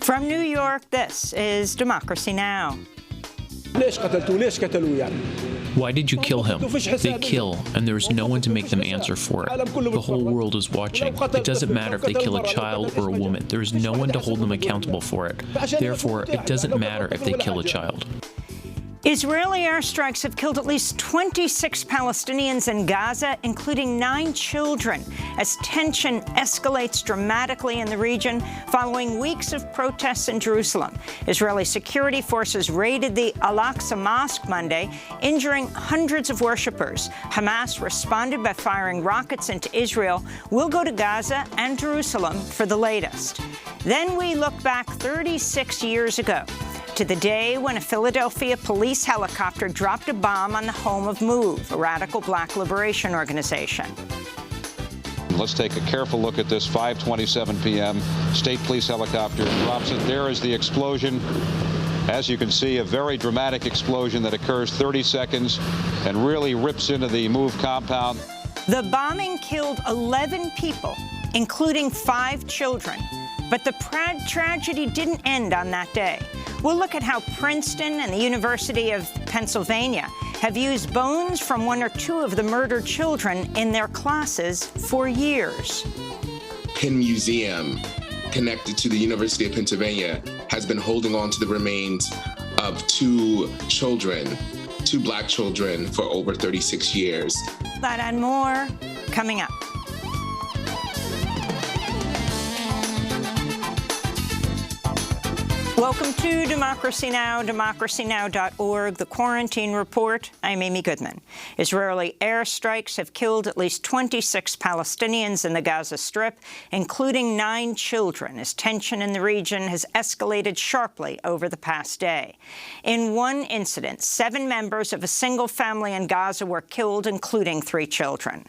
From New York, this is Democracy Now! Why did you kill him? They kill, and there is no one to make them answer for it. The whole world is watching. It doesn't matter if they kill a child or a woman. There is no one to hold them accountable for it. Therefore, it doesn't matter if they kill a child. Israeli airstrikes have killed at least 26 Palestinians in Gaza, including 9 children, as tension escalates dramatically in the region following weeks of protests in Jerusalem. Israeli security forces raided the Al-Aqsa Mosque Monday, injuring hundreds of worshippers. Hamas responded by firing rockets into Israel. We'll go to Gaza and Jerusalem for the latest. Then we look back 36 years ago, to the day when a Philadelphia police helicopter dropped a bomb on the home of MOVE, a radical black liberation organization. Let's take a careful look at this. 5:27 p.m. State police helicopter drops it. There is the explosion. As you can see, a very dramatic explosion that occurs 30 seconds and really rips into the MOVE compound. The bombing killed 11 people, including 5 children. But the tragedy didn't end on that day. We'll look at how Princeton and the University of Pennsylvania have used bones from 1 or 2 of the murdered children in their classes for years. Penn Museum, connected to the University of Pennsylvania, has been holding on to the remains of 2 children, 2 black children, for over 36 years. That and more coming up. Welcome to Democracy Now!, democracynow.org, the Quarantine Report. I'm Amy Goodman. Israeli airstrikes have killed at least 26 Palestinians in the Gaza Strip, including 9 children, as tension in the region has escalated sharply over the past day. In one incident, 7 members of a single family in Gaza were killed, including 3 children.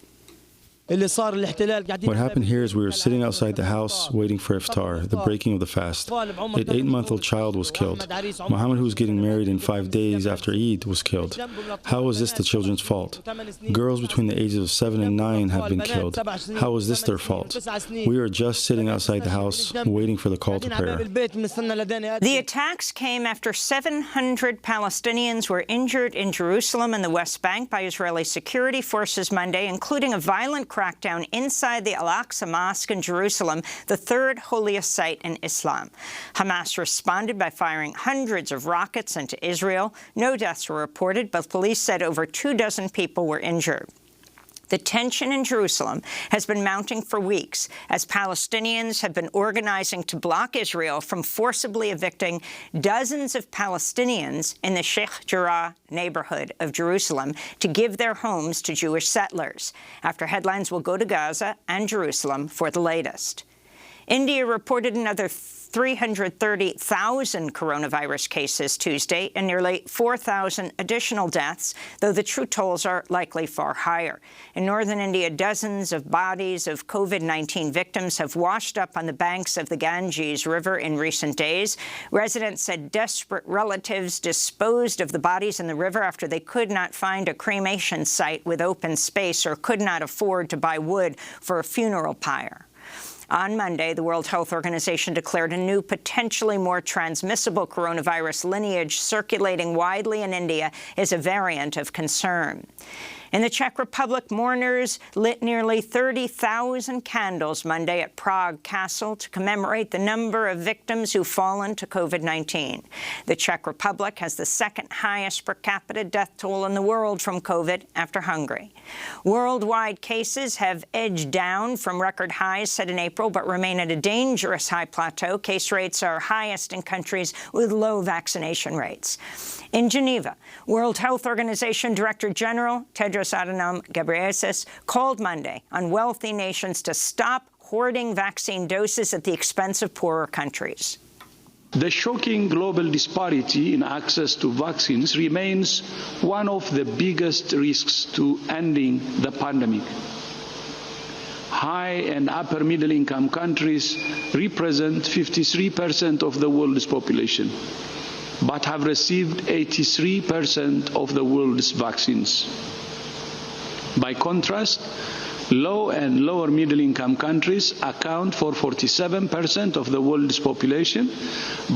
What happened here is we were sitting outside the house waiting for iftar, the breaking of the fast. An 8-month-old child was killed. Muhammad, who was getting married in 5 days after Eid, was killed. How is this the children's fault? Girls between the ages of 7 and 9 have been killed. How is this their fault? We were just sitting outside the house waiting for the call to prayer. The attacks came after 700 Palestinians were injured in Jerusalem and the West Bank by Israeli security forces Monday, including a violent crackdown inside the Al-Aqsa Mosque in Jerusalem, the 3rd holiest site in Islam. Hamas responded by firing hundreds of rockets into Israel. No deaths were reported, but police said over 24 people were injured. The tension in Jerusalem has been mounting for weeks as Palestinians have been organizing to block Israel from forcibly evicting dozens of Palestinians in the Sheikh Jarrah neighborhood of Jerusalem to give their homes to Jewish settlers. After headlines, will go to Gaza and Jerusalem for the latest. India reported another 330,000 coronavirus cases Tuesday and nearly 4,000 additional deaths, though the true tolls are likely far higher. In northern India, dozens of bodies of COVID-19 victims have washed up on the banks of the Ganges River in recent days. Residents said desperate relatives disposed of the bodies in the river after they could not find a cremation site with open space or could not afford to buy wood for a funeral pyre. On Monday, the World Health Organization declared a new, potentially more transmissible coronavirus lineage circulating widely in India is a variant of concern. In the Czech Republic, mourners lit nearly 30,000 candles Monday at Prague Castle to commemorate the number of victims who've fallen to COVID-19. The Czech Republic has the 2nd highest per capita death toll in the world from COVID after Hungary. Worldwide cases have edged down from record highs set in April, but remain at a dangerous high plateau. Case rates are highest in countries with low vaccination rates. In Geneva, World Health Organization Director General Tedros Adhanom Ghebreyesus called Monday on wealthy nations to stop hoarding vaccine doses at the expense of poorer countries. The shocking global disparity in access to vaccines remains one of the biggest risks to ending the pandemic. High and upper middle-income countries represent 53% of the world's population, but have received 83% of the world's vaccines. By contrast, Low and lower middle income countries account for 47% of the world's population,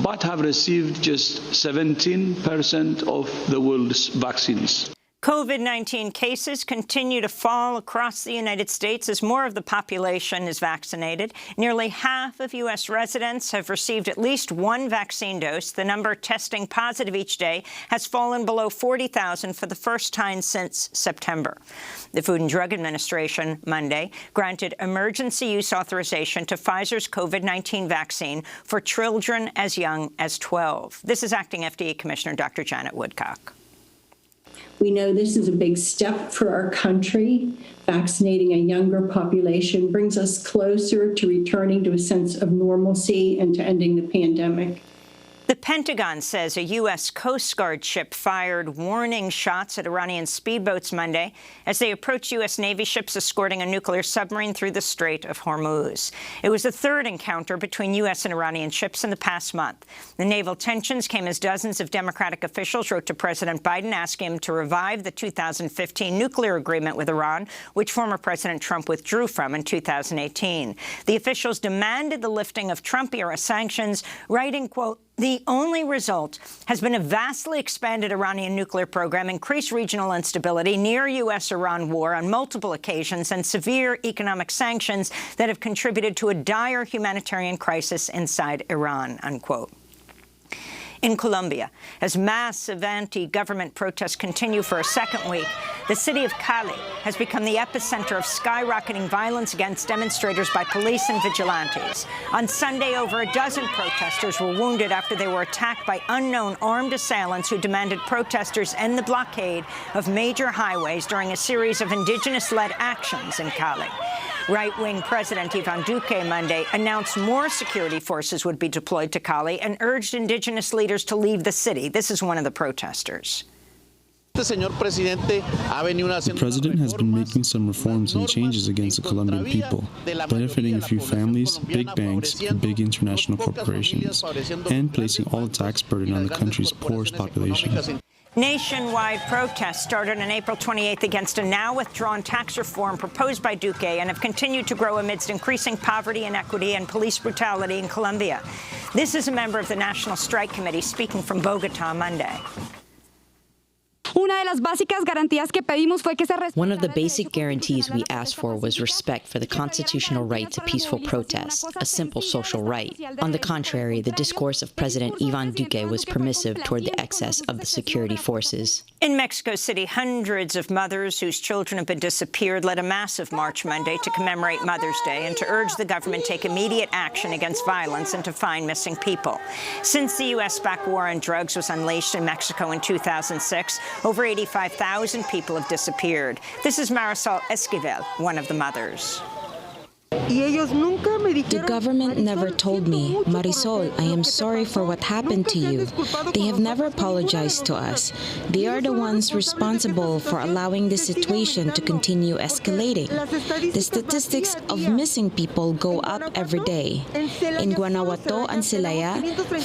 but have received just 17% of the world's vaccines. COVID-19 cases continue to fall across the United States as more of the population is vaccinated. Nearly half of U.S. residents have received at least one vaccine dose. The number testing positive each day has fallen below 40,000 for the first time since September. The Food and Drug Administration Monday granted emergency use authorization to Pfizer's COVID-19 vaccine for children as young as 12. This is Acting FDA Commissioner Dr. Janet Woodcock. We know this is a big step for our country. Vaccinating a younger population brings us closer to returning to a sense of normalcy and to ending the pandemic. The Pentagon says a U.S. Coast Guard ship fired warning shots at Iranian speedboats Monday as they approached U.S. Navy ships escorting a nuclear submarine through the Strait of Hormuz. It was the third encounter between U.S. and Iranian ships in the past month. The naval tensions came as dozens of Democratic officials wrote to President Biden asking him to revive the 2015 nuclear agreement with Iran, which former President Trump withdrew from in 2018. The officials demanded the lifting of Trump-era sanctions, writing, quote, "The only result has been a vastly expanded Iranian nuclear program, increased regional instability, near U.S.-Iran war on multiple occasions, and severe economic sanctions that have contributed to a dire humanitarian crisis inside Iran," unquote. In Colombia, as massive anti-government protests continue for a second week, the city of Cali has become the epicenter of skyrocketing violence against demonstrators by police and vigilantes. On Sunday, over a dozen protesters were wounded after they were attacked by unknown armed assailants who demanded protesters end the blockade of major highways during a series of indigenous-led actions in Cali. Right-wing President Ivan Duque Monday announced more security forces would be deployed to Cali and urged indigenous leaders to leave the city. This is one of the protesters. The president has been making some reforms and changes against the Colombian people, benefiting a few families, big banks, and big international corporations, and placing all the tax burden on the country's poorest population. Nationwide protests started on April 28th against a now-withdrawn tax reform proposed by Duque and have continued to grow amidst increasing poverty, inequity, and police brutality in Colombia. This is a member of the National Strike Committee speaking from Bogota Monday. One of the basic guarantees we asked for was respect for the constitutional right to peaceful protest, a simple social right. On the contrary, the discourse of President Ivan Duque was permissive toward the excess of the security forces. In Mexico City, hundreds of mothers whose children have been disappeared led a massive march Monday to commemorate Mother's Day and to urge the government to take immediate action against violence and to find missing people. Since the U.S.-backed war on drugs was unleashed in Mexico in 2006, over 85,000 people have disappeared. This is Marisol Esquivel, one of the mothers. The government never told me, Marisol, I am sorry for what happened to you. They have never apologized to us. They are the ones responsible for allowing the situation to continue escalating. The statistics of missing people go up every day. In Guanajuato and Celaya,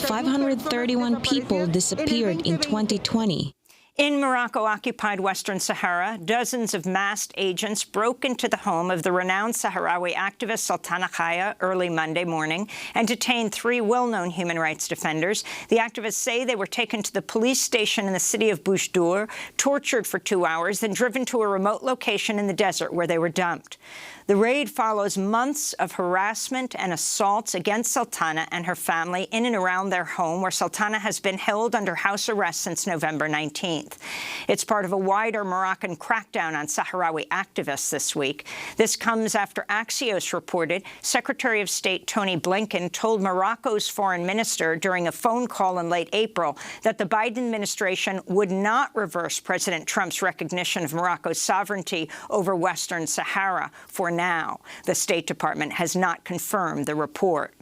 531 people disappeared in 2020. In Morocco-occupied Western Sahara, dozens of masked agents broke into the home of the renowned Sahrawi activist Sultana Khaya early Monday morning and detained 3 well-known human rights defenders. The activists say they were taken to the police station in the city of Boujdour, tortured for 2 hours, then driven to a remote location in the desert where they were dumped. The raid follows months of harassment and assaults against Sultana and her family in and around their home, where Sultana has been held under house arrest since November 19th. It's part of a wider Moroccan crackdown on Sahrawi activists this week. This comes after Axios reported Secretary of State Tony Blinken told Morocco's foreign minister during a phone call in late April that the Biden administration would not reverse President Trump's recognition of Morocco's sovereignty over Western Sahara for now. The State Department has not confirmed the report.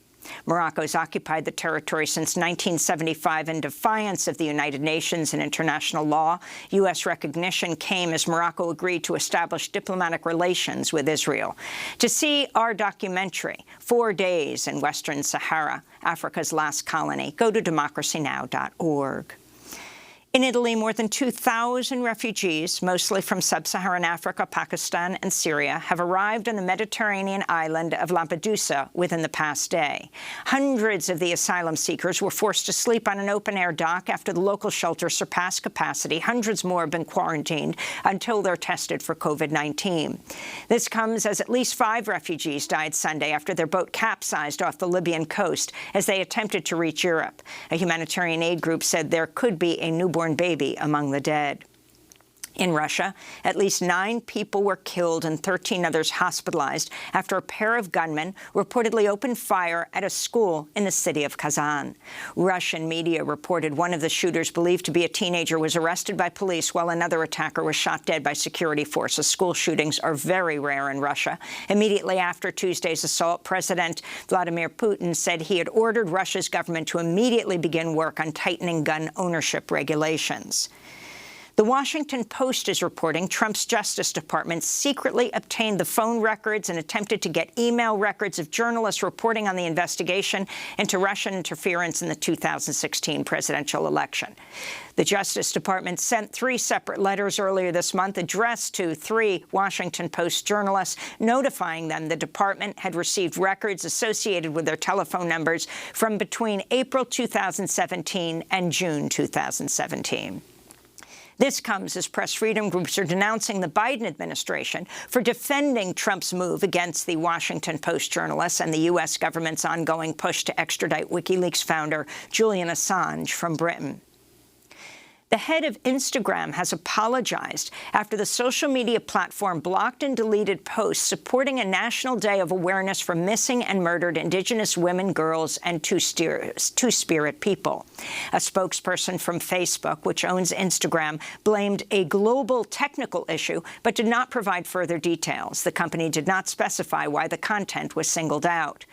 Morocco's occupied the territory since 1975 in defiance of the United Nations and international law. U.S. recognition came as Morocco agreed to establish diplomatic relations with Israel. To see our documentary, 4 Days in Western Sahara, Africa's Last Colony, go to democracynow.org. In Italy, more than 2,000 refugees, mostly from sub-Saharan Africa, Pakistan, and Syria, have arrived on the Mediterranean island of Lampedusa within the past day. Hundreds of the asylum seekers were forced to sleep on an open-air dock after the local shelter surpassed capacity. Hundreds more have been quarantined until they're tested for COVID-19. This comes as at least 5 refugees died Sunday after their boat capsized off the Libyan coast as they attempted to reach Europe. A humanitarian aid group said there could be a newborn baby among the dead. In Russia, at least 9 people were killed and 13 others hospitalized after a pair of gunmen reportedly opened fire at a school in the city of Kazan. Russian media reported one of the shooters, believed to be a teenager, was arrested by police while another attacker was shot dead by security forces. School shootings are very rare in Russia. Immediately after Tuesday's assault, President Vladimir Putin said he had ordered Russia's government to immediately begin work on tightening gun ownership regulations. The Washington Post is reporting Trump's Justice Department secretly obtained the phone records and attempted to get email records of journalists reporting on the investigation into Russian interference in the 2016 presidential election. The Justice Department sent 3 separate letters earlier this month addressed to 3 Washington Post journalists, notifying them the department had received records associated with their telephone numbers from between April 2017 and June 2017. This comes as press freedom groups are denouncing the Biden administration for defending Trump's move against the Washington Post journalists and the U.S. government's ongoing push to extradite WikiLeaks founder Julian Assange from Britain. The head of Instagram has apologized after the social media platform blocked and deleted posts supporting a national day of awareness for missing and murdered Indigenous women, girls, and Two-Spirit people. A spokesperson from Facebook, which owns Instagram, blamed a global technical issue but did not provide further details. The company did not specify why the content was singled out.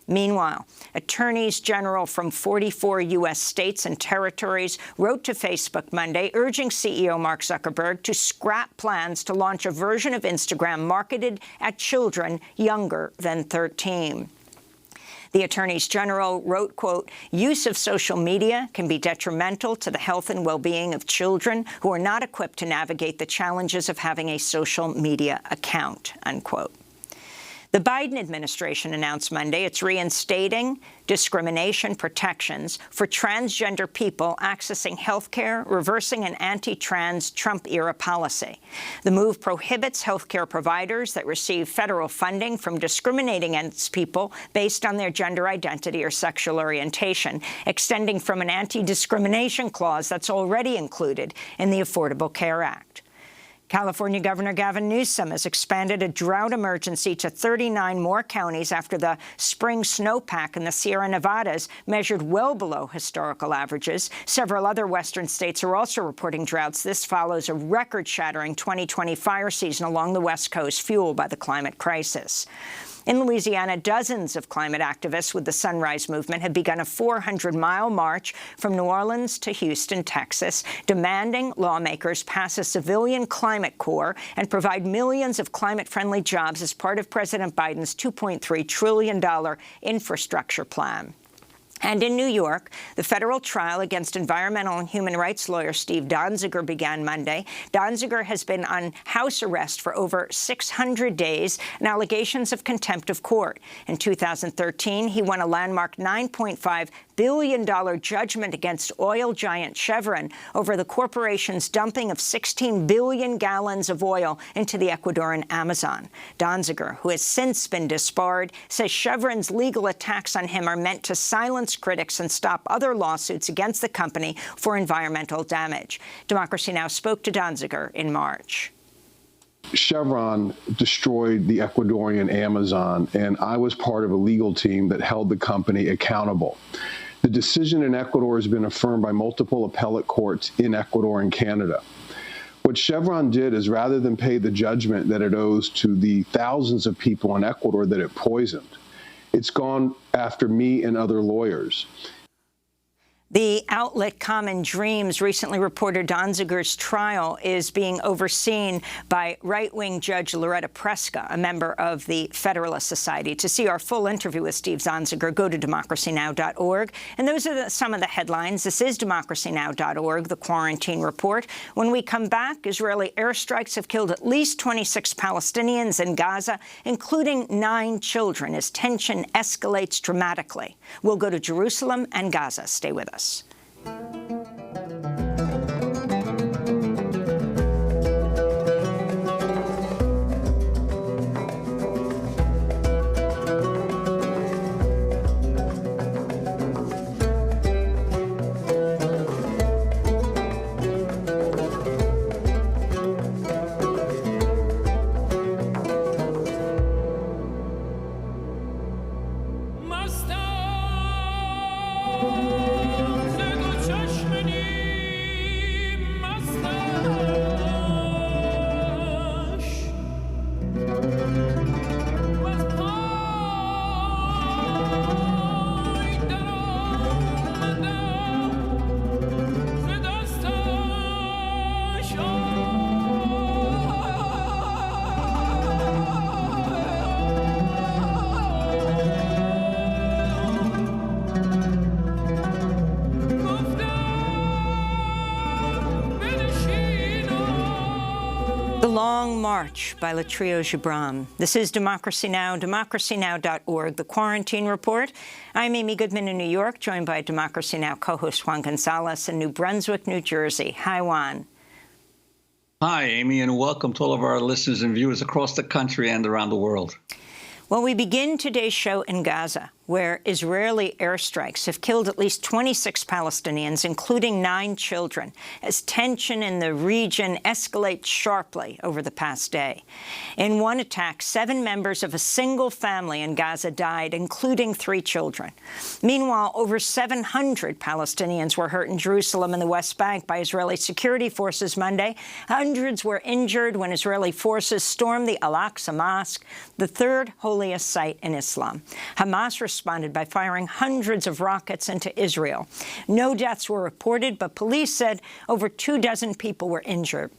Meanwhile, attorneys general from 44 U.S. states and territories wrote to Facebook Monday urging CEO Mark Zuckerberg to scrap plans to launch a version of Instagram marketed at children younger than 13. The attorneys general wrote, quote, "Use of social media can be detrimental to the health and well-being of children who are not equipped to navigate the challenges of having a social media account," unquote. The Biden administration announced Monday it's reinstating discrimination protections for transgender people accessing health care, reversing an anti-trans Trump-era policy. The move prohibits health care providers that receive federal funding from discriminating against people based on their gender identity or sexual orientation, extending from an anti-discrimination clause that's already included in the Affordable Care Act. California Governor Gavin Newsom has expanded a drought emergency to 39 more counties after the spring snowpack in the Sierra Nevadas measured well below historical averages. Several other western states are also reporting droughts. This follows a record-shattering 2020 fire season along the West Coast, fueled by the climate crisis. In Louisiana, dozens of climate activists with the Sunrise Movement have begun a 400-mile march from New Orleans to Houston, Texas, demanding lawmakers pass a civilian climate corps and provide millions of climate-friendly jobs as part of President Biden's $2.3 trillion infrastructure plan. And in New York, the federal trial against environmental and human rights lawyer Steve Donziger began Monday. Donziger has been on house arrest for over 600 days and allegations of contempt of court. In 2013, he won a landmark $9.5 billion judgment against oil giant Chevron over the corporation's dumping of 16 billion gallons of oil into the Ecuadorian Amazon. Donziger, who has since been disbarred, says Chevron's legal attacks on him are meant to silence critics and stop other lawsuits against the company for environmental damage. Democracy Now! Spoke to Donziger in March. Chevron destroyed the Ecuadorian Amazon, and I was part of a legal team that held the company accountable. The decision in Ecuador has been affirmed by multiple appellate courts in Ecuador and Canada. What Chevron did is, rather than pay the judgment that it owes to the thousands of people in Ecuador that it poisoned, it's gone after me and other lawyers. The outlet Common Dreams recently reported Donziger's trial is being overseen by right-wing Judge Loretta Preska, a member of the Federalist Society. To see our full interview with Steve Donziger, go to DemocracyNow.org. And those are some of the headlines. This is DemocracyNow.org, the Quarantine Report. When we come back, Israeli airstrikes have killed at least 26 Palestinians in Gaza, including 9 children, as tension escalates dramatically. We'll go to Jerusalem and Gaza. Stay with us. Long March by Latrio Gibran. This is Democracy Now!, DemocracyNow.org, the Quarantine Report. I'm Amy Goodman in New York, joined by Democracy Now! Co-host Juan Gonzalez in New Brunswick, New Jersey. Hi, Juan. Hi, Amy, and welcome to all of our listeners and viewers across the country and around the world. Well, we begin today's show in Gaza, where Israeli airstrikes have killed at least 26 Palestinians, including 9 children, as tension in the region escalates sharply over the past day. In one attack, 7 members of a single family in Gaza died, including 3 children. Meanwhile, over 700 Palestinians were hurt in Jerusalem and the West Bank by Israeli security forces Monday. Hundreds were injured when Israeli forces stormed the Al-Aqsa Mosque, the third holiest site in Islam. Hamas responded by firing hundreds of rockets into Israel. No deaths were reported, but police said over 24 people were injured.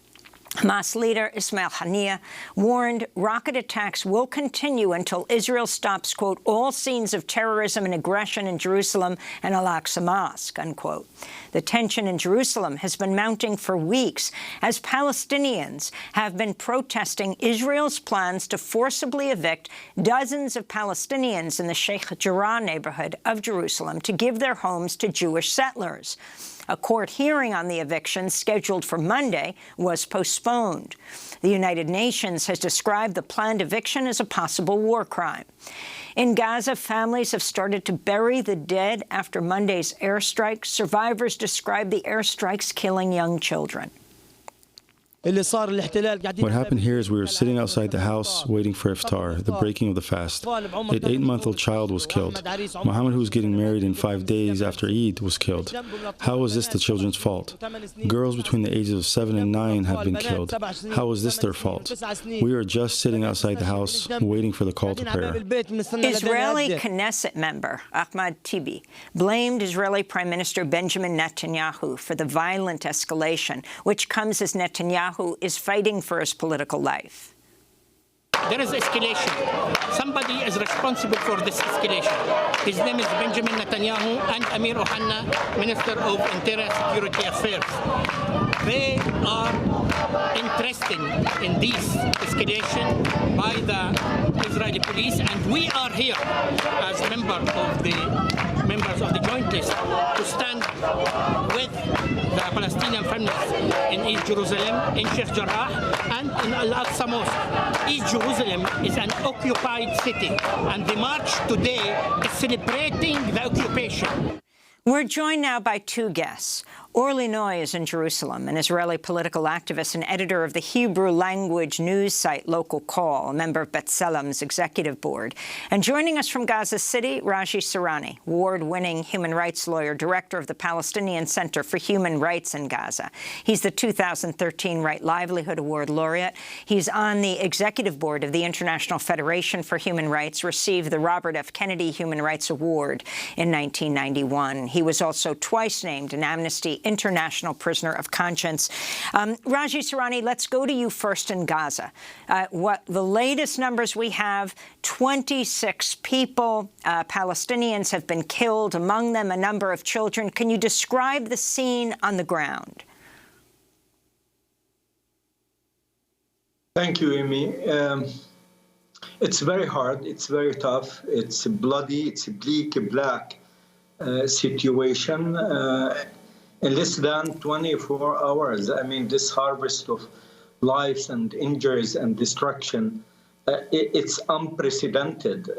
Hamas leader Ismail Haniyeh warned rocket attacks will continue until Israel stops, quote, all scenes of terrorism and aggression in Jerusalem and Al-Aqsa Mosque, unquote. The tension in Jerusalem has been mounting for weeks as Palestinians have been protesting Israel's plans to forcibly evict dozens of Palestinians in the Sheikh Jarrah neighborhood of Jerusalem to give their homes to Jewish settlers. A court hearing on the eviction, scheduled for Monday, was postponed. The United Nations has described the planned eviction as a possible war crime. In Gaza, families have started to bury the dead after Monday's airstrikes. Survivors describe the airstrikes killing young children. What happened here is we were sitting outside the house waiting for iftar, the breaking of the fast. An 8-month-old child was killed. Muhammad, who was getting married in 5 days after Eid, was killed. How is this the children's fault? Girls between the ages of 7 and 9 have been killed. How is this their fault? We are just sitting outside the house waiting for the call to prayer. Israeli Knesset member Ahmad Tibi blamed Israeli Prime Minister Benjamin Netanyahu for the violent escalation, which comes as Netanyahu is fighting for his political life. There is escalation. Somebody is responsible for this escalation. His name is Benjamin Netanyahu and Amir Ohana, Minister of Interior Security Affairs. They are interested in this escalation by the Israeli police, and we are here as members of the joint list to stand with the Palestinian families in East Jerusalem, in Sheikh Jarrah, and in Al-Aqsa Mosque. East Jerusalem is an occupied city, and the march today is celebrating the occupation. We're joined now by 2 guests. Orly Noy is in Jerusalem, an Israeli political activist and editor of the Hebrew language news site Local Call, a member of B'Tselem's executive board. And joining us from Gaza City, Raji Sourani, award-winning human rights lawyer, director of the Palestinian Center for Human Rights in Gaza. He's the 2013 Right Livelihood Award laureate. He's on the executive board of the International Federation for Human Rights, received the Robert F. Kennedy Human Rights Award in 1991. He was also twice named an Amnesty International Prisoner of Conscience. Raji Sourani, let's go to you first in Gaza. What the latest numbers we have, 26 people, Palestinians have been killed, among them a number of children. Can you describe the scene on the ground? Thank you, Amy. It's very hard. It's very tough. It's bloody. It's a bleak, black situation. In less than 24 hours, I mean, this harvest of lives and injuries and destruction, it's unprecedented.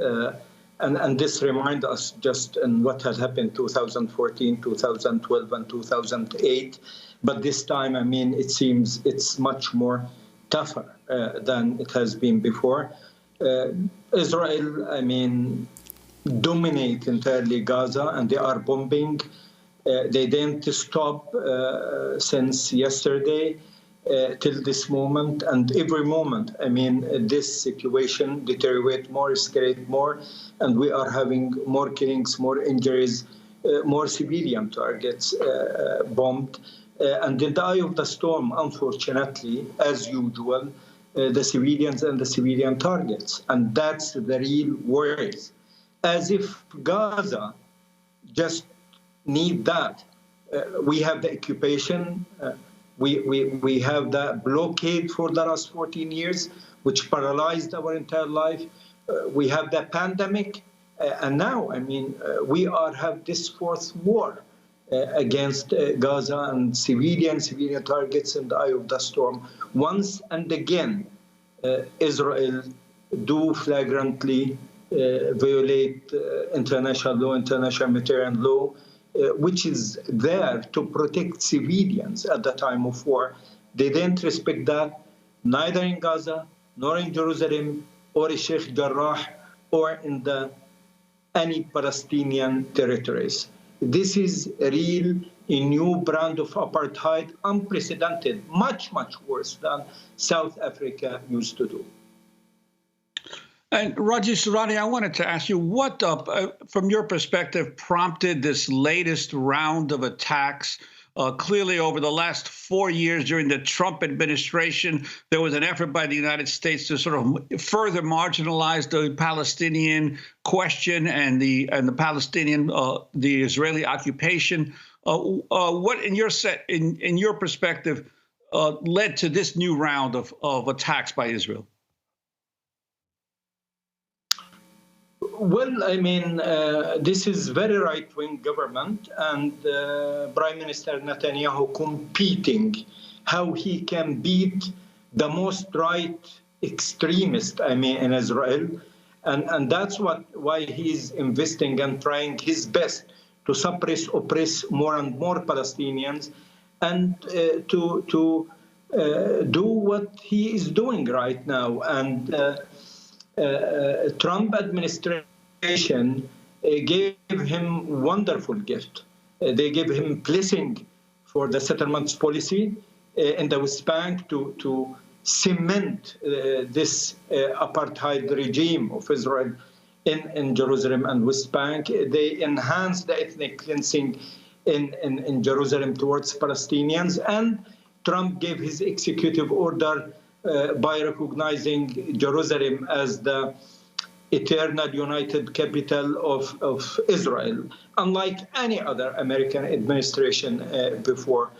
And this reminds us just in what had happened 2014, 2012, and 2008. But this time, I mean, it seems it's much more tougher than it has been before. Israel, I mean, dominate entirely Gaza, and they are bombing. They didn't stop since yesterday till this moment, and every moment, I mean, this situation deteriorates more, escalates more, and we are having more killings, more injuries, more civilian targets bombed. And in the eye of the storm, unfortunately, as usual, the civilians and the civilian targets. And that's the real worry. As if Gaza just need that. We have the occupation. We have the blockade for the last 14 years, which paralyzed our entire life. We have the pandemic. And now, I mean, we have this fourth war against Gaza and civilian targets in the eye of the storm. Once and again, Israel do flagrantly violate international law, international humanitarian law, which is there to protect civilians at the time of war. They didn't respect that, neither in Gaza, nor in Jerusalem, or in Sheikh Jarrah, or in any Palestinian territories. This is a new brand of apartheid, unprecedented, much, much worse than South Africa used to do. And Raji Sourani, I wanted to ask you, what, from your perspective, prompted this latest round of attacks? Clearly, over the last 4 years during the Trump administration, there was an effort by the United States to sort of further marginalize the Palestinian question and the Palestinian, the Israeli occupation. What, in your perspective, led to this new round of attacks by Israel? Well, I mean, this is very right-wing government, and Prime Minister Netanyahu competing how he can beat the most right extremist, I mean, in Israel. And that's why he's investing and trying his best to suppress, oppress more and more Palestinians, and to do what he is doing right now. And Trump administration gave him wonderful gift. They gave him blessing for the settlements policy in the West Bank to cement this apartheid regime of Israel in Jerusalem and West Bank. They enhanced the ethnic cleansing in Jerusalem towards Palestinians, and Trump gave his executive order by recognizing Jerusalem as the eternal united capital of Israel, unlike any other American administration before.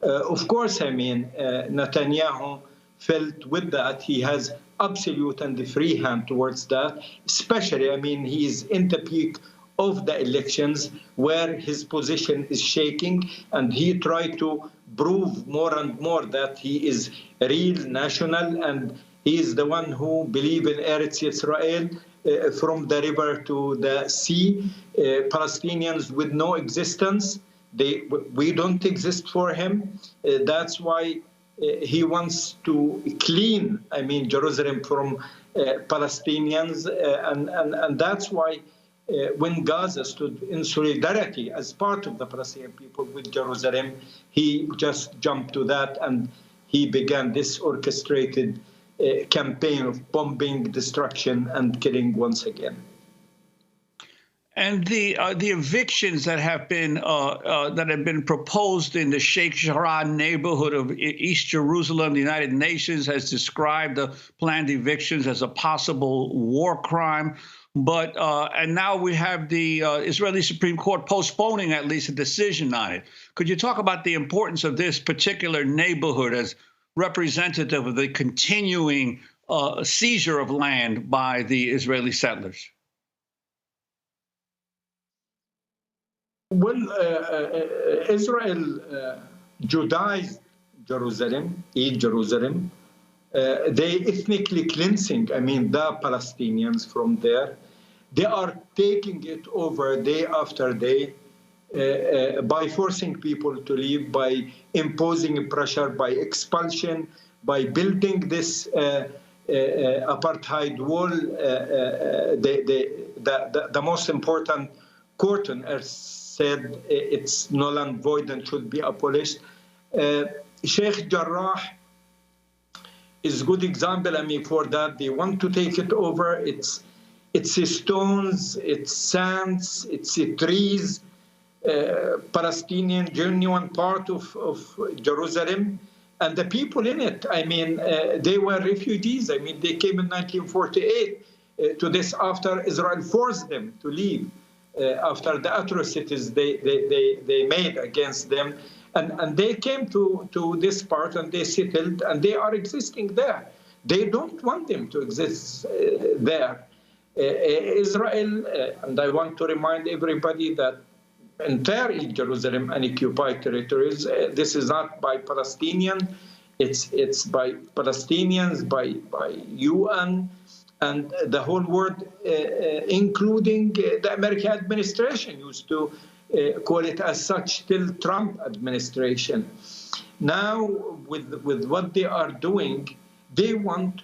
Of course, I mean, Netanyahu felt with that. He has absolute and the free hand towards that, especially, I mean, he is in the peak of the elections where his position is shaking, and he tried to prove more and more that he is a real national, and he is the one who believes in Eretz Yisrael, from the river to the sea. Palestinians with no existence, We don't exist for him. That's why he wants to clean, Jerusalem from Palestinians, and that's why when Gaza stood in solidarity as part of the Palestinian people with Jerusalem, he just jumped to that and he began this orchestrated campaign of bombing, destruction, and killing once again. And the evictions that have been proposed in the Sheikh Jarrah neighborhood of East Jerusalem, the United Nations has described the planned evictions as a possible war crime. But and now we have the Israeli Supreme Court postponing at least a decision on it. Could you talk about the importance of this particular neighborhood as representative of the continuing seizure of land by the Israeli settlers? Well, Israel Judaized Jerusalem, East Jerusalem. They ethnically cleansing, the Palestinians from there. They are taking it over day after day by forcing people to leave, by imposing pressure, by expulsion, by building this apartheid wall, the most important court on earth said it's null and void and should be abolished. Sheikh Jarrah is a good example, for that. They want to take it over. It's stones, it's sands, it's trees, Palestinian genuine part of Jerusalem. And the people in it, they were refugees. They came in 1948 to this after Israel forced them to leave. After the atrocities they made against them. And they came to this part and they settled and they are existing there. They don't want them to exist there. Israel, and I want to remind everybody that entire East Jerusalem and occupied territories, this is not by Palestinian, it's by Palestinians, by UN, and the whole world, including the American administration used to call it as such till Trump administration. Now, with what they are doing, they want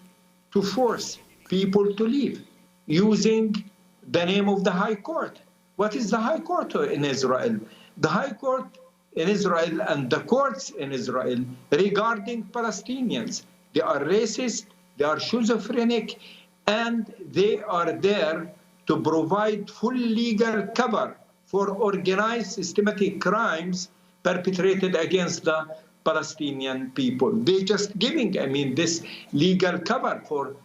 to force people to leave using the name of the High Court. What is the High Court in Israel? The High Court in Israel and the courts in Israel regarding Palestinians, they are racist, they are schizophrenic, and they are there to provide full legal cover for organized systematic crimes perpetrated against the Palestinian people. They're just giving, this legal cover for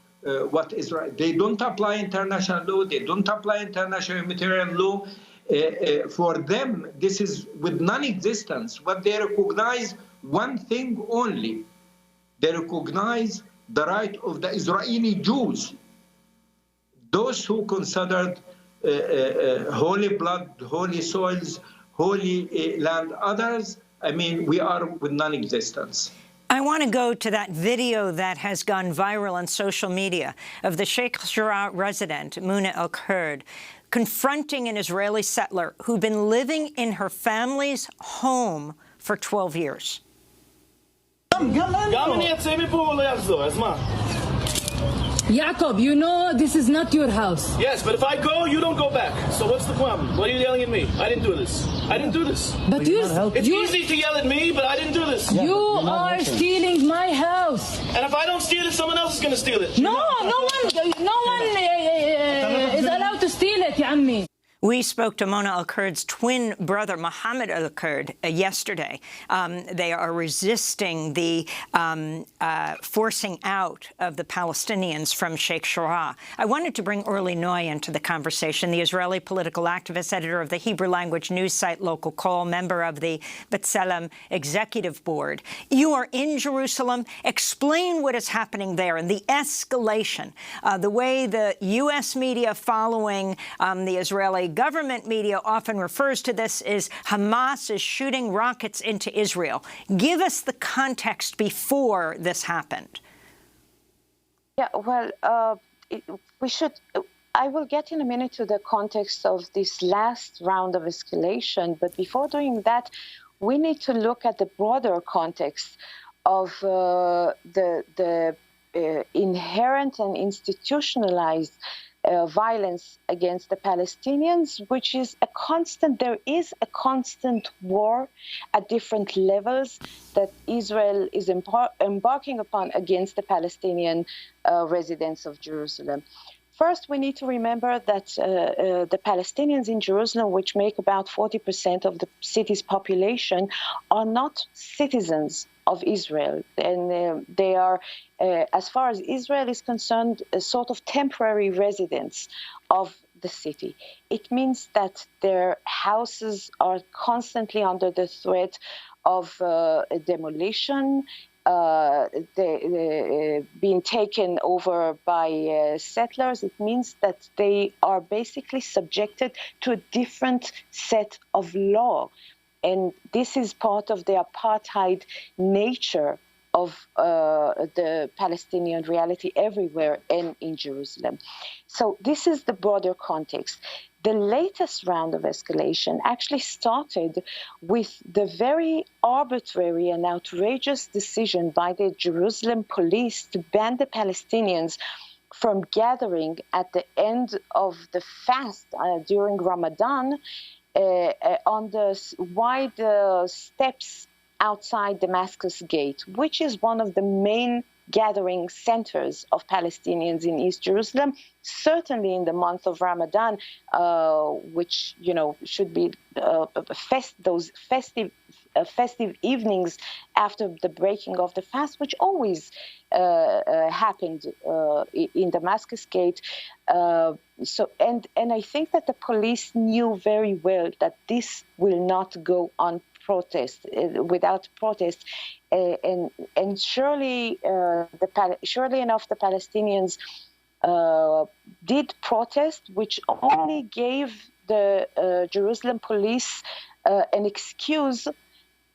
what Israel. They don't apply international law. They don't apply international humanitarian law. For them, this is with non-existence. What they recognize, one thing only. They recognize the right of the Israeli Jews, those who considered holy blood, holy soils, holy land. Others, we are with non-existence. I want to go to that video that has gone viral on social media of the Sheikh Jarrah resident, Muna El-Kurd, confronting an Israeli settler who'd been living in her family's home for 12 years. Jacob, you know this is not your house. Yes, but if I go, you don't go back. So what's the problem? Why are you yelling at me? I didn't do this. I didn't do this. But it's easy to yell at me, but I didn't do this. You are stealing my house. And if I don't steal it, someone else is going to steal it. No one is allowed to steal it, ya ammi. We spoke to Mona Al-Kurd's twin brother, Mohammed Al-Kurd, yesterday. They are resisting the forcing out of the Palestinians from Sheikh Jarrah. I wanted to bring Orly Noy into the conversation, the Israeli political activist, editor of the Hebrew language news site Local Call, member of the B'Tselem executive board. You are in Jerusalem. Explain what is happening there and the escalation, the way the U.S. media following the Israeli government media often refers to this as Hamas is shooting rockets into Israel. Give us the context before this happened. Yeah, well, we should I will get in a minute to the context of this last round of escalation, but before doing that, we need to look at the broader context of the inherent and institutionalized violence against the Palestinians, which is a constant. There is a constant war at different levels that Israel is embarking upon against the Palestinian residents of Jerusalem. First, we need to remember that the Palestinians in Jerusalem, which make about 40% of the city's population, are not citizens of Israel. And they are, as far as Israel is concerned, a sort of temporary residents of the city. It means that their houses are constantly under the threat of demolition, being taken over by settlers. It means that they are basically subjected to a different set of law. And this is part of the apartheid nature of the Palestinian reality everywhere and in Jerusalem. So this is the broader context. The latest round of escalation actually started with the very arbitrary and outrageous decision by the Jerusalem police to ban the Palestinians from gathering at the end of the fast during Ramadan on the wide steps outside Damascus Gate, which is one of the main gathering centers of Palestinians in East Jerusalem, certainly in the month of Ramadan, which, should be those festive evenings after the breaking of the fast, which always happened in Damascus Gate. And I think that the police knew very well that this will not go on without protest, and surely enough, the Palestinians did protest, which only gave the Jerusalem police an excuse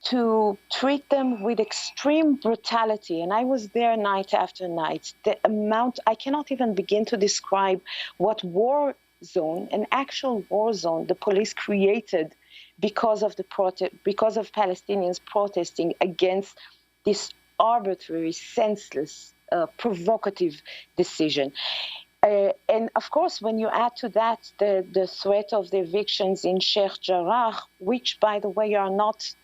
to treat them with extreme brutality. And I was there night after night. The amount, I cannot even begin to describe what war zone, an actual war zone, the police created because of Palestinians protesting against this arbitrary, senseless, provocative decision. And of course, when you add to that the threat of the evictions in Sheikh Jarrah, which, by the way, are not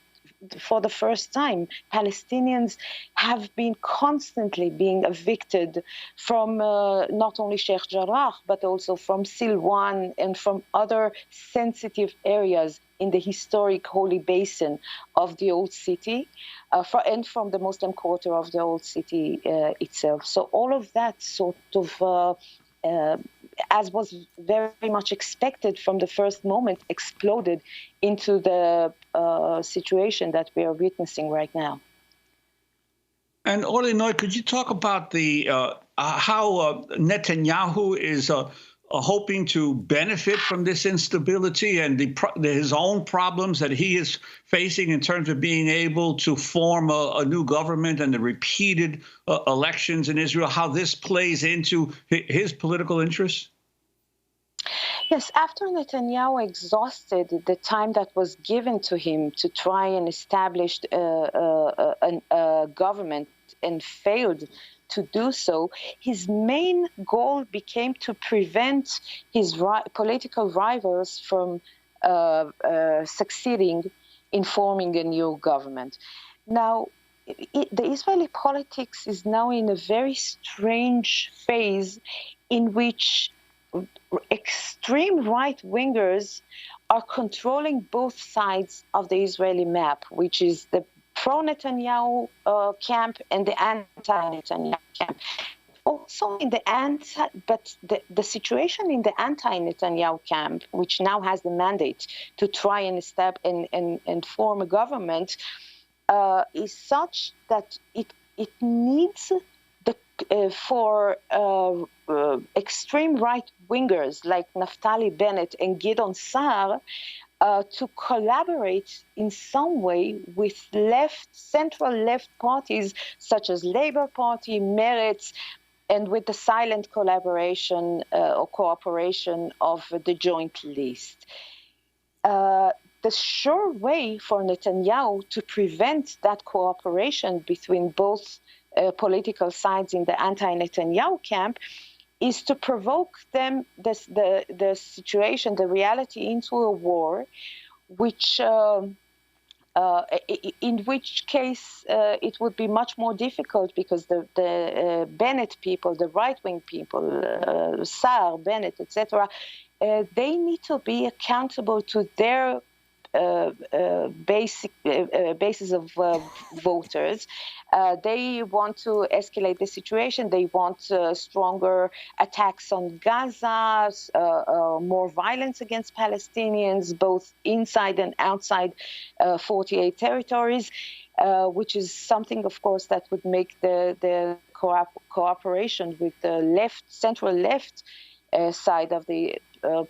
for the first time. Palestinians have been constantly being evicted from not only Sheikh Jarrah, but also from Silwan and from other sensitive areas in the historic holy basin of the old city, and from the Muslim quarter of the old city itself. So all of that sort of, as was very much expected from the first moment, exploded into the situation that we are witnessing right now. And Orly, could you talk about the how Netanyahu is hoping to benefit from this instability and his own problems that he is facing in terms of being able to form a new government and the repeated elections in Israel, how this plays into his political interests? Yes, after Netanyahu exhausted the time that was given to him to try and establish a government and failed to do so, his main goal became to prevent his political rivals from succeeding in forming a new government. Now, the Israeli politics is now in a very strange phase in which extreme right-wingers are controlling both sides of the Israeli map, which is the pro-Netanyahu camp and the anti-Netanyahu camp. Also in the situation in the anti-Netanyahu camp, which now has the mandate to try and establish and form a government, is such that it needs for extreme right-wingers like Naftali Bennett and Gideon Sa'ar to collaborate in some way with central left parties such as Labour Party, Meretz, and with the silent collaboration or cooperation of the joint list. The sure way for Netanyahu to prevent that cooperation between both political sides in the anti-Netanyahu camp is to provoke them, the situation, the reality, into a war, which in which case it would be much more difficult, because the Bennett people, the right-wing people, Saar, Bennett, etc., they need to be accountable to their basis of voters. They want to escalate the situation. They want stronger attacks on Gaza, more violence against Palestinians, both inside and outside 48 territories, which is something, of course, that would make the cooperation with the central left side of the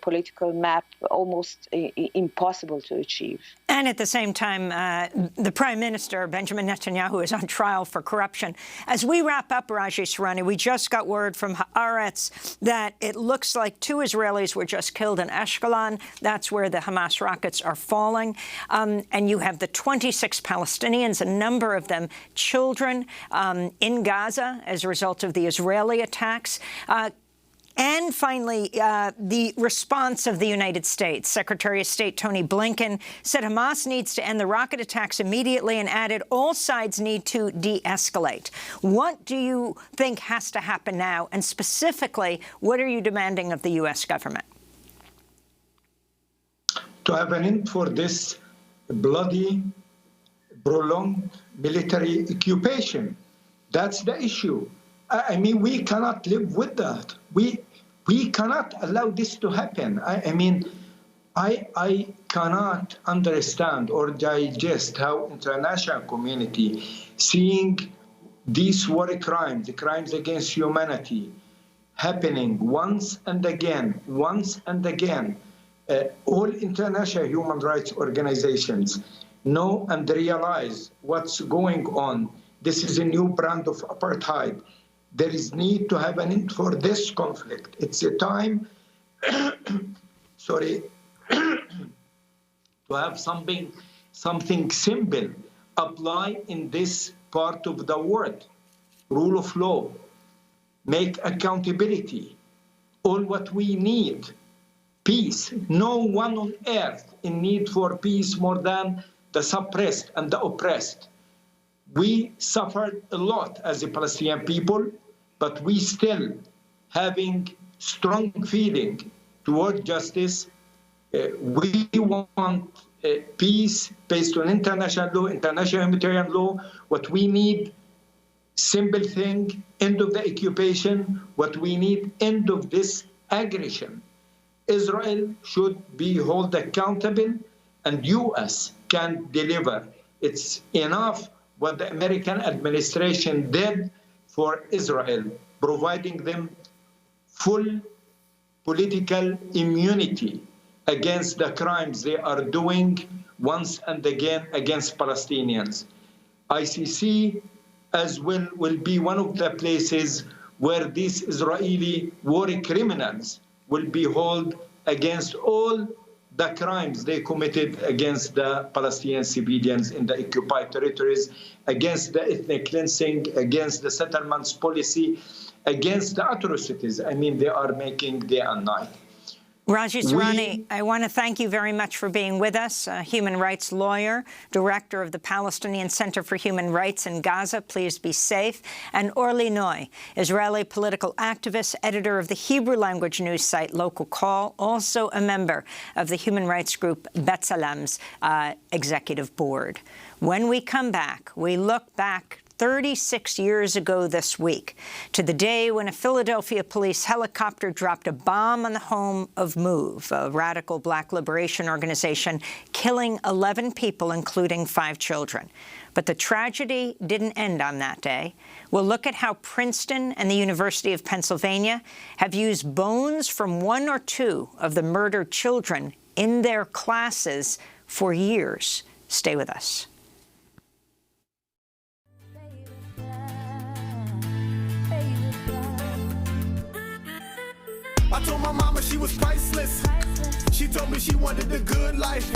political map almost impossible to achieve. And at the same time, the Prime Minister, Benjamin Netanyahu, is on trial for corruption. As we wrap up, Raji Sourani, we just got word from Haaretz that it looks like 2 Israelis were just killed in Ashkelon. That's where the Hamas rockets are falling. And you have the 26 Palestinians, a number of them children, in Gaza as a result of the Israeli attacks. And finally, the response of the United States. Secretary of State Tony Blinken said Hamas needs to end the rocket attacks immediately and added all sides need to de-escalate. What do you think has to happen now? And specifically, what are you demanding of the U.S. government? To have an end for this bloody, prolonged military occupation. That's the issue. I mean, we cannot live with that. We cannot allow this to happen. I cannot understand or digest how international community seeing these war crimes, the crimes against humanity, happening once and again. All international human rights organizations know and realize what's going on. This is a new brand of apartheid. There is need to have an end for this conflict. It's a time, to have something simple apply in this part of the world. Rule of law, make accountability, all what we need, peace. No one on earth in need for peace more than the suppressed and the oppressed. We suffered a lot as a Palestinian people, but we still having strong feeling toward justice. We want peace based on international law, international humanitarian law. What we need, simple thing, end of the occupation. What we need, end of this aggression. Israel should be held accountable, and U.S. can deliver. It's enough what the American administration did for Israel, providing them full political immunity against the crimes they are doing once and again against Palestinians. ICC as well will be one of the places where these Israeli war criminals will be held against all the crimes they committed against the Palestinian civilians in the occupied territories, against the ethnic cleansing, against the settlements policy, against the atrocities. I mean, they are making day and night. Raji Sourani, I want to thank you very much for being with us, a human rights lawyer, director of the Palestinian Center for Human Rights in Gaza. Please be safe. And Orly Noy, Israeli political activist, editor of the Hebrew language news site Local Call, also a member of the human rights group B'Tselem's executive board. When we come back, we look back 36 years ago this week, to the day when a Philadelphia police helicopter dropped a bomb on the home of MOVE, a radical black liberation organization, killing 11 people, including 5 children. But the tragedy didn't end on that day. We'll look at how Princeton and the University of Pennsylvania have used bones from 1 or 2 of the murdered children in their classes for years. Stay with us. told my mama she was priceless. She told me she wanted the good life.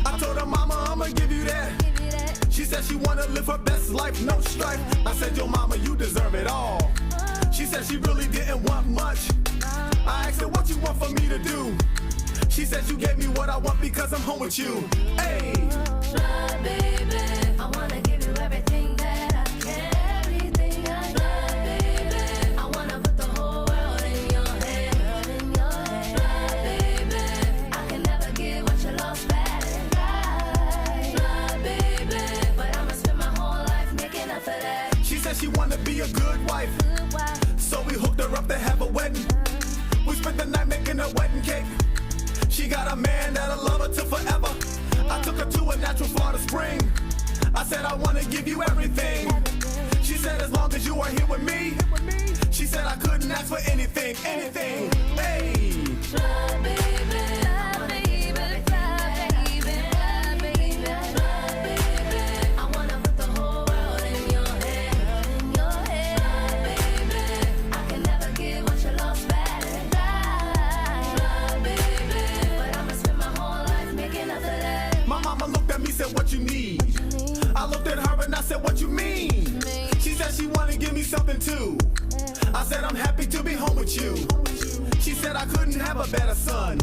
I told her, mama, I'ma give you that. She said she wanna live her best life, no strife. I said, yo, mama, you deserve it all. She said she really didn't want much. I asked her, what you want for me to do? She said, you gave me what I want because I'm home with you. Hey. My baby, I wanna give you everything that I can. Everything I got, baby. I wanna put the whole world in your hand. My baby, I can never give what you lost bad and right. My baby, but I'ma spend my whole life making up for that. She said she wanna be a good wife. So we hooked her up to have a wedding. We spent the night making a wedding cake. She got a man that'll love her till forever. I took her to a natural Florida spring. I said, I wanna give you everything. She said, as long as you are here with me. She said, I couldn't ask for anything, anything. Hey. My baby, my baby, my baby, my baby, my baby. I wanna put the whole world in your hand, My baby, I can never give what you lost bad and right. My baby, but I'ma spend my whole life making up for that. My mama looked at me, said, what you need? I looked at her and I said, what you mean? She said she wanna give me something too. I said, I'm happy to be home with you. She said, I couldn't have a better son.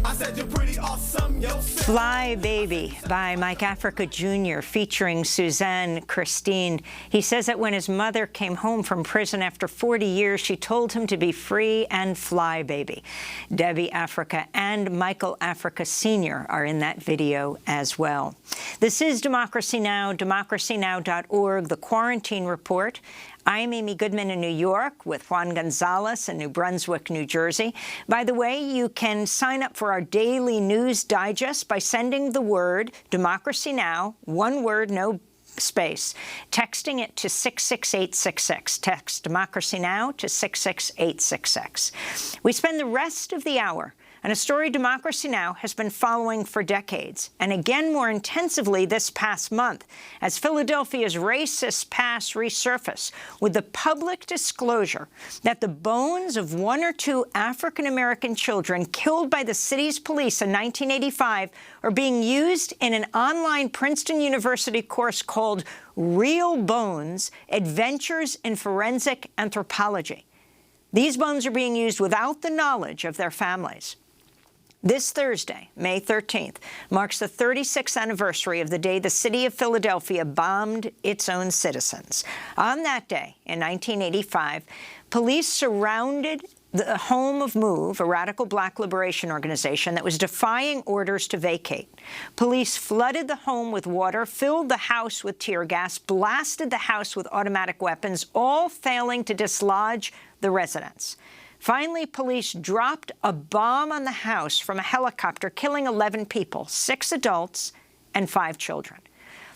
I said, you're pretty awesome, yo. Fly Baby by Mike Africa Jr. featuring Suzanne Christine. He says that when his mother came home from prison after 40 years, she told him to be free and fly, baby. Debbie Africa and Michael Africa Sr. are in that video as well. This is Democracy Now!, democracynow.org, The Quarantine Report. I'm Amy Goodman in New York with Juan Gonzalez in New Brunswick, New Jersey. By the way, you can sign up for our daily news digest by sending the word Democracy Now!, one word, no space, texting it to 66866. Text Democracy Now! To 66866. We spend the rest of the hour on a story Democracy Now! Has been following for decades, and again more intensively this past month, as Philadelphia's racist past resurfaced with the public disclosure that the bones of one or two African-American children killed by the city's police in 1985 are being used in an online Princeton University course called Real Bones: Adventures in Forensic Anthropology. These bones are being used without the knowledge of their families. This Thursday, May 13th, marks the 36th anniversary of the day the city of Philadelphia bombed its own citizens. On that day, in 1985, police surrounded the home of MOVE, a radical black liberation organization that was defying orders to vacate. Police flooded the home with water, filled the house with tear gas, blasted the house with automatic weapons, all failing to dislodge the residents. Finally, police dropped a bomb on the house from a helicopter, killing 11 people, 6 adults and 5 children.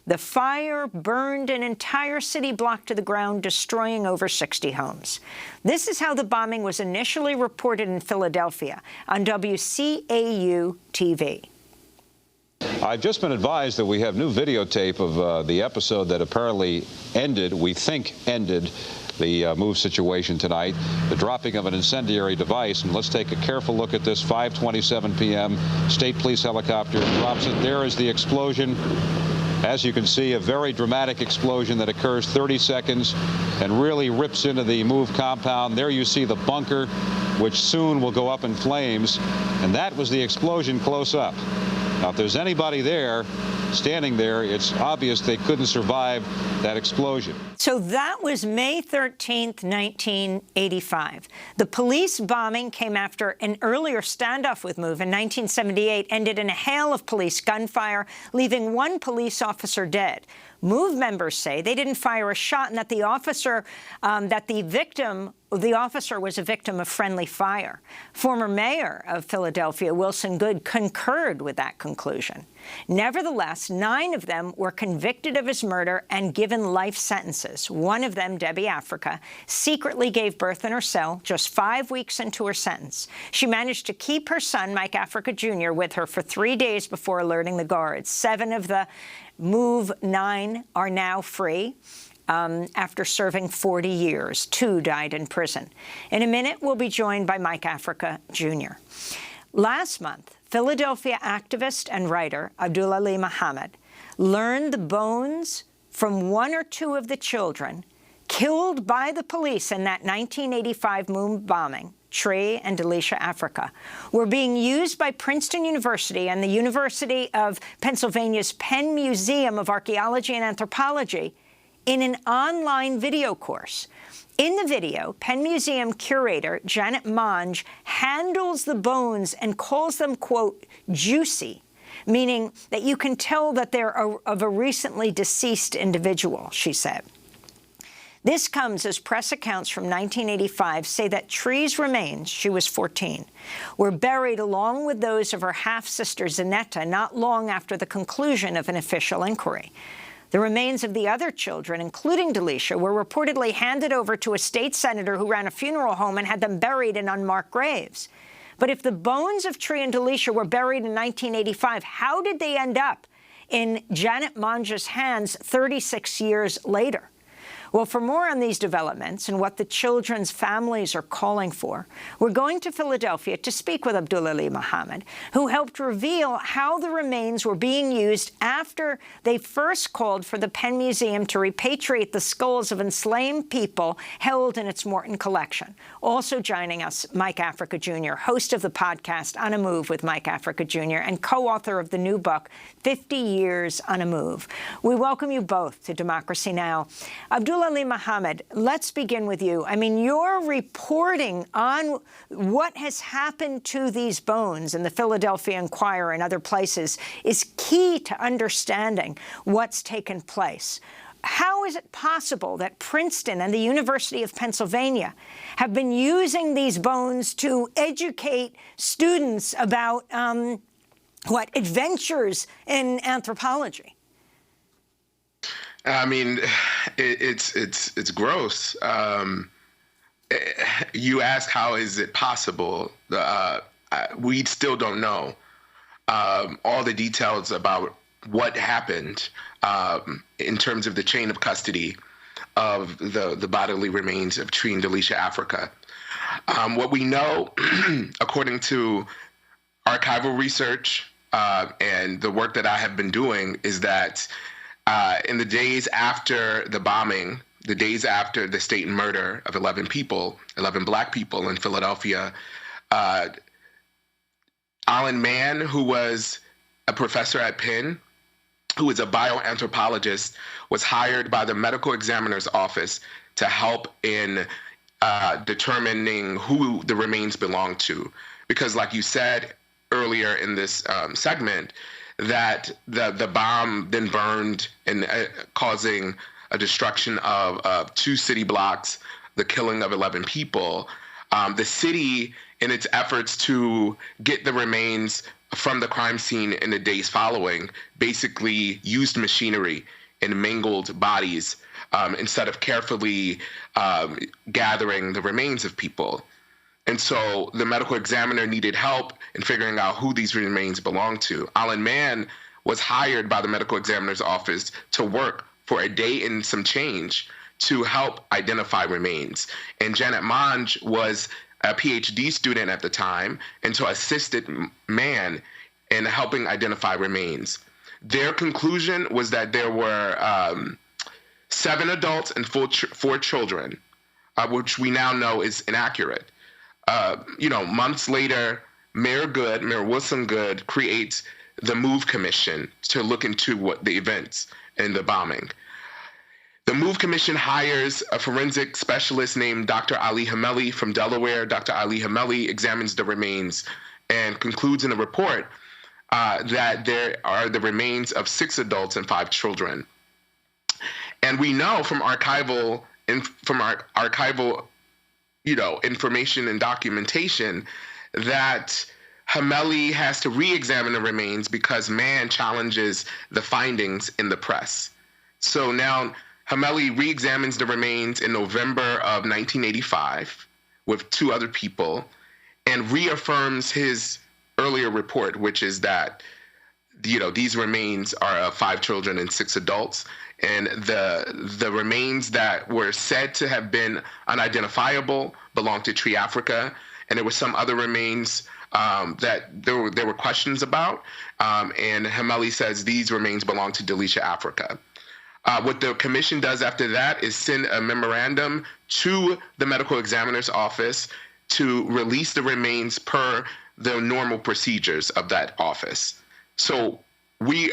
The fire burned an entire city block to the ground, destroying over 60 homes. This is how the bombing was initially reported in Philadelphia on WCAU-TV. I've just been advised that we have new videotape of the episode that apparently ended, we think ended, the MOVE situation tonight, the dropping of an incendiary device. And let's take a careful look at this. 5:27 p.m. State police helicopter drops it. There is the explosion. As you can see, a very dramatic explosion that occurs 30 seconds and really rips into the MOVE compound. There you see the bunker, which soon will go up in flames. And that was the explosion close up. Now, if there's anybody there, standing there, it's obvious they couldn't survive that explosion. So that was May 13th, 1985. The police bombing came after an earlier standoff with MOVE in 1978, ended in a hail of police gunfire, leaving 1 police officer dead. MOVE members say they didn't fire a shot and that the officer, the officer was a victim of friendly fire. Former mayor of Philadelphia, Wilson Goode, concurred with that conclusion. Nevertheless, 9 of them were convicted of his murder and given life sentences. One of them, Debbie Africa, secretly gave birth in her cell just 5 weeks into her sentence. She managed to keep her son, Mike Africa Jr., with her for 3 days before alerting the guards. 7 of the MOVE 9 are now free. after serving 40 years. 2 died in prison. In a minute, we'll be joined by Mike Africa Jr. Last month, Philadelphia activist and writer Abdulali Muhammad learned the bones from 1 or 2 of the children killed by the police in that 1985 moon bombing, Trey and Delisha Africa, were being used by Princeton University and the University of Pennsylvania's Penn Museum of Archaeology and Anthropology in an online video course. In the video, Penn Museum curator Janet Monge handles the bones and calls them, quote, juicy, meaning that you can tell that they're of a recently deceased individual, she said. This comes as press accounts from 1985 say that Tree's remains, she was 14, were buried along with those of her half-sister Zanetta not long after the conclusion of an official inquiry. The remains of the other children, including Delisha, were reportedly handed over to a state senator who ran a funeral home and had them buried in unmarked graves. But if the bones of Tree and Delisha were buried in 1985, how did they end up in Janet Monge's hands 36 years later? Well, for more on these developments and what the children's families are calling for, we're going to Philadelphia to speak with Abdulali Muhammad, who helped reveal how the remains were being used after they first called for the Penn Museum to repatriate the skulls of enslaved people held in its Morton collection. Also joining us, Mike Africa Jr., host of the podcast On a Move with Mike Africa Jr., and co-author of the new book, 50 Years on a Move. We welcome you both to Democracy Now! Abdulali Muhammad, let's begin with you. I mean, your reporting on what has happened to these bones in the Philadelphia Inquirer and other places is key to understanding what's taken place. How is it possible that Princeton and the University of Pennsylvania have been using these bones to educate students about, adventures in anthropology? I mean, it's gross. You ask how is it possible? We still don't know all the details about what happened in terms of the chain of custody of the bodily remains of Tree and Delisha Africa. What we know, according to archival research and the work that I have been doing, is that in the days after the bombing, the days after the state murder of 11 Black people in Philadelphia, Alan Mann, who was a professor at Penn, who was a bioanthropologist, was hired by the medical examiner's office to help in determining who the remains belonged to. Because like you said earlier in this segment, that the bomb then burned and causing a destruction of 2 city blocks, the killing of 11 people. The city, in its efforts to get the remains from the crime scene in the days following, basically used machinery and mangled bodies instead of carefully gathering the remains of people. And so the medical examiner needed help in figuring out who these remains belonged to. Alan Mann was hired by the medical examiner's office to work for a day and some change to help identify remains. And Janet Monge was a PhD student at the time, and so assisted Mann in helping identify remains. Their conclusion was that there were 7 adults and 4 children, which we now know is inaccurate. Months later, Mayor Wilson Goode creates the MOVE Commission to look into what the events in the bombing. The MOVE Commission hires a forensic specialist named Dr. Ali Hameli from Delaware. Dr. Ali Hameli examines the remains and concludes in a report that there are the remains of 6 adults and 5 children. And we know from archival information and documentation that Hameli has to re-examine the remains because Mann challenges the findings in the press. So now Hameli re-examines the remains in November of 1985 with 2 other people and reaffirms his earlier report, which is that these remains are of 5 children and 6 adults. And the remains that were said to have been unidentifiable belonged to Tree Africa. And there were some other remains that there were questions about. And Hameli says these remains belong to Delicia Africa. What the commission does after that is send a memorandum to the medical examiner's office to release the remains per the normal procedures of that office. So I'm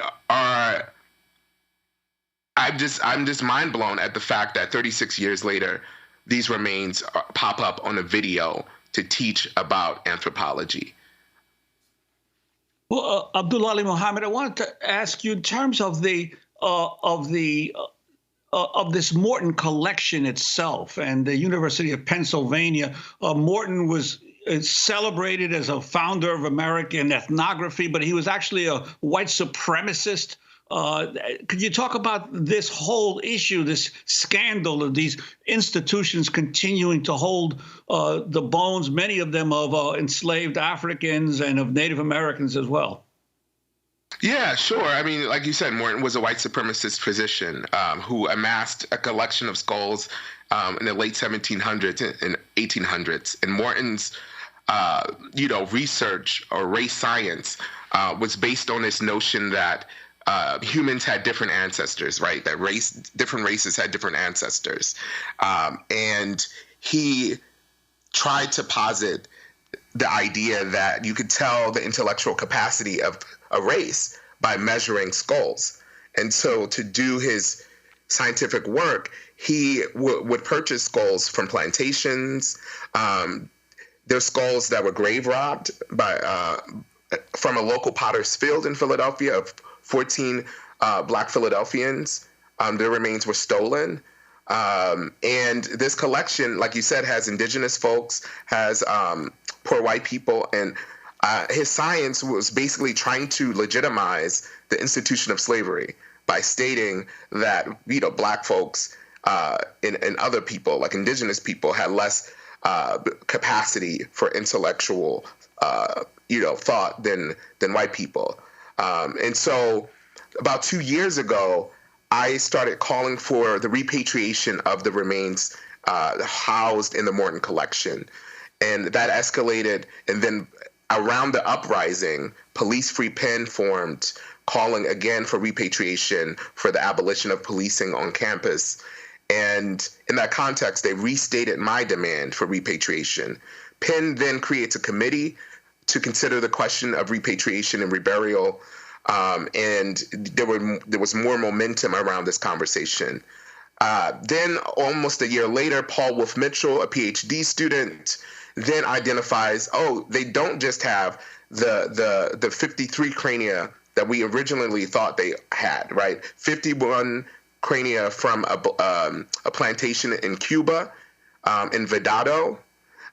just mind blown at the fact that 36 years later, these remains pop up on a video to teach about anthropology. Well, Abdullah Ali Muhammad, I wanted to ask you in terms of this Morton collection itself and the University of Pennsylvania. Morton was celebrated as a founder of American ethnography, but he was actually a white supremacist. Could you talk about this whole issue, this scandal of these institutions continuing to hold the bones, many of them of enslaved Africans and of Native Americans as well? Yeah, sure. I mean, like you said, Morton was a white supremacist physician who amassed a collection of skulls in the late 1700s and 1800s. And Morton's, research or race science was based on this notion that humans had different ancestors, right? That different races had different ancestors. And he tried to posit the idea that you could tell the intellectual capacity of a race by measuring skulls. And so to do his scientific work, he would purchase skulls from plantations. There's skulls that were grave robbed from a local potter's field in Philadelphia of 14 Black Philadelphians. Their remains were stolen. And this collection, like you said, has indigenous folks, has poor white people, and his science was basically trying to legitimize the institution of slavery by stating that, Black folks and other people, like indigenous people, had less capacity for intellectual, thought than white people. And so about 2 years ago, I started calling for the repatriation of the remains housed in the Morton collection. And that escalated. And then around the uprising, Police Free Penn formed, calling again for repatriation, for the abolition of policing on campus. And in that context, they restated my demand for repatriation. Penn then creates a committee to consider the question of repatriation and reburial. And there was more momentum around this conversation. Then almost a year later, Paul Wolf Mitchell, a PhD student, then identifies, they don't just have the 53 crania that we originally thought they had, right? 51 crania from a plantation in Cuba, in Vedado,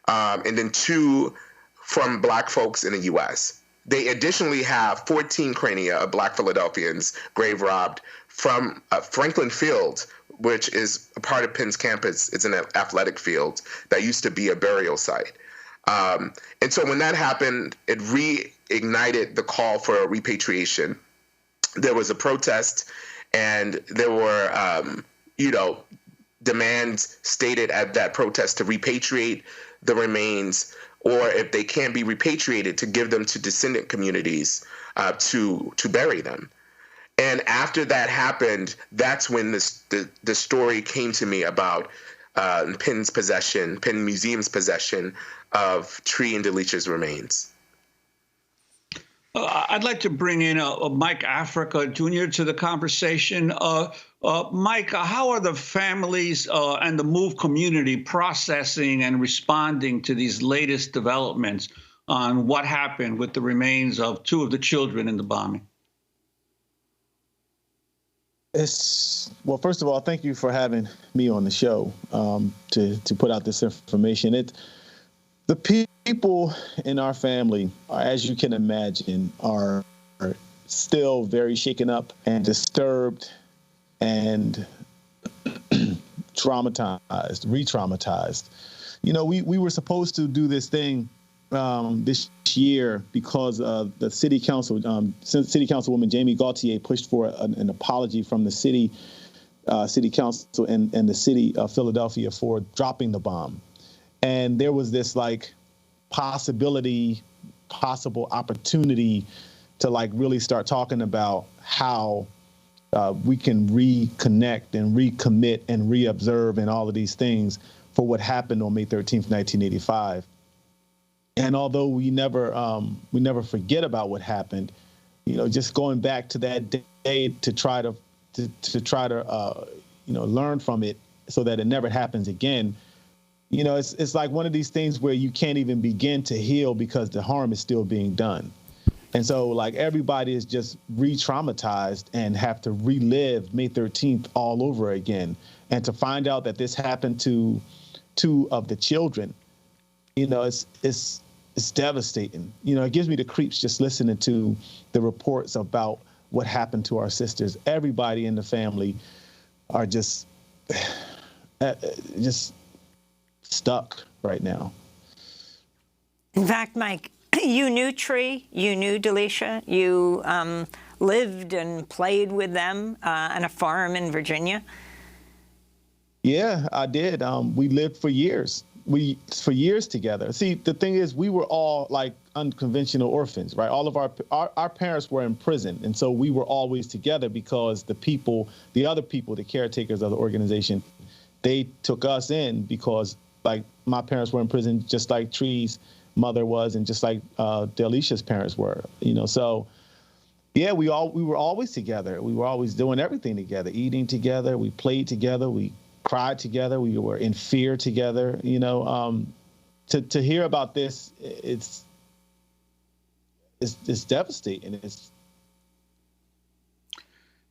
and then 2 from Black folks in the U.S. They additionally have 14 crania of Black Philadelphians grave robbed from Franklin Field, which is a part of Penn's campus. It's an athletic field that used to be a burial site. And so when that happened, it reignited the call for repatriation. There was a protest, and there were, demands stated at that protest to repatriate the remains, or if they can't be repatriated, to give them to descendant communities to bury them. And after that happened, that's when the story came to me about Penn Museum's possession of Tree and Delicia's remains. I'd like to bring in Mike Africa Jr. to the conversation. Mike, how are the families and the MOVE community processing and responding to these latest developments on what happened with the remains of 2 of the children in the bombing? Well, first of all, thank you for having me on the show to put out this information. The people in our family, as you can imagine, are still very shaken up and disturbed and traumatized, re-traumatized. We were supposed to do this thing this year because the city council, city councilwoman Jamie Gaultier pushed for an apology from the city council and the city of Philadelphia for dropping the bomb. And there was this like possible opportunity to like really start talking about how we can reconnect and recommit and reobserve and all of these things for what happened on May 13th, 1985. And although we never forget about what happened, you know, just going back to that day to try to learn from it so that it never happens again. You know, it's like one of these things where you can't even begin to heal because the harm is still being done. And so like everybody is just re-traumatized and have to relive May 13th all over again. And to find out that this happened to 2 of the children, you know, it's devastating. You know, it gives me the creeps just listening to the reports about what happened to our sisters. Everybody in the family are just stuck right now. In fact, Mike, you knew Tree, you knew Delisha, you lived and played with them on a farm in Virginia. Yeah, I did. We lived for years. For years together. See, the thing is, we were all like unconventional orphans, right? All of our parents were in prison. And so we were always together because the other people, the caretakers of the organization, they took us in because like my parents were in prison, just like Tree's mother was, and just like Delisha's parents were, you know. So yeah, we were always together. We were always doing everything together, eating together. We played together. We cried together. We were in fear together. You know, to hear about this, it's devastating.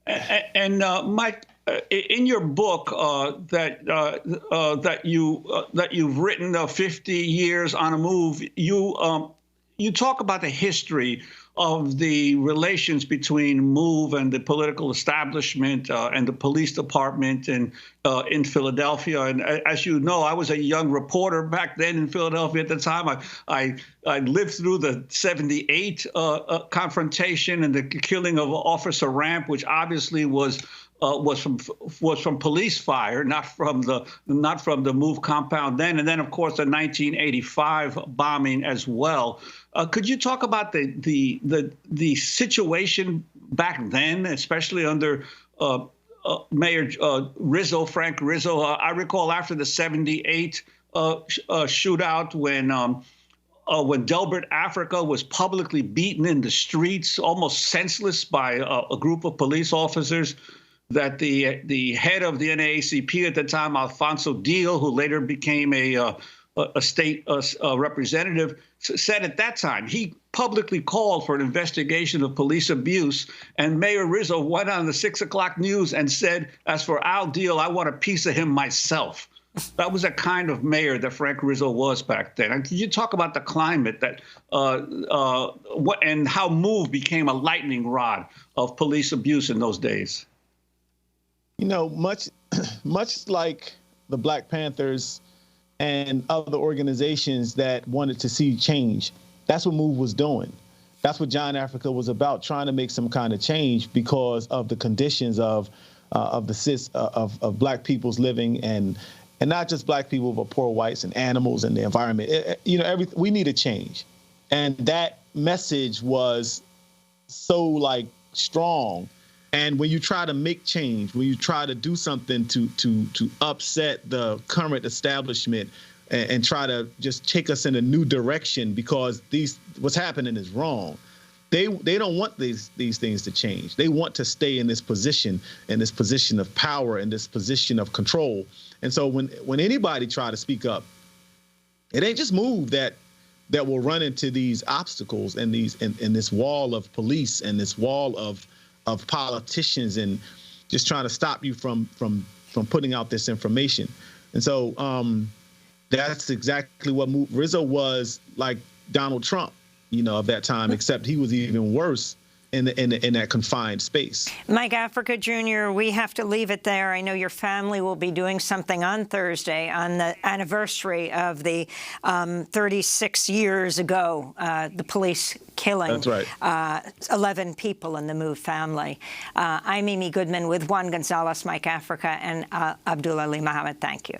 And Mike, in your book that you've written, 50 Years on a Move, you talk about the history of the relations between MOVE and the political establishment and the police department in Philadelphia. And as you know, I was a young reporter back then in Philadelphia at the time. I lived through the 78 confrontation and the killing of Officer Ramp, which obviously was from police fire, not from the MOVE compound then. And then, of course, the 1985 bombing as well. Could you talk about the situation back then, especially under Mayor Frank Rizzo? I recall after the 78 shootout when Delbert Africa was publicly beaten in the streets, almost senseless by a group of police officers, that the head of the NAACP at the time, Alfonso Deal, who later became a state representative, said at that time he publicly called for an investigation of police abuse. And Mayor Rizzo went on the 6 o'clock news and said, "As for Al Deal, I want a piece of him myself." That was the kind of mayor that Frank Rizzo was back then. And can you talk about the climate that and how MOVE became a lightning rod of police abuse in those days? You know, much like the Black Panthers and other organizations that wanted to see change, that's what MOVE was doing. That's what John Africa was about, trying to make some kind of change because of the conditions of Black people's living, and not just Black people, but poor whites and animals and the environment. We need a change, and that message was so like strong. And when you try to make change, when you try to do something to upset the current establishment and try to just take us in a new direction because what's happening is wrong, they don't want these things to change. They want to stay in this position of power, in this position of control. And so when anybody try to speak up, it ain't just MOVE that will run into these obstacles and this wall of police and this wall of politicians and just trying to stop you from putting out this information. And so that's exactly what Rizzo was like Donald Trump, of that time, except he was even worse in that confined space. Mike Africa Jr., we have to leave it there. I know your family will be doing something on Thursday on the anniversary of the 36 years ago, the police killing 11 people in the Move family. I'm Amy Goodman with Juan Gonzalez, Mike Africa, and Abdullah Ali Mohammed. Thank you.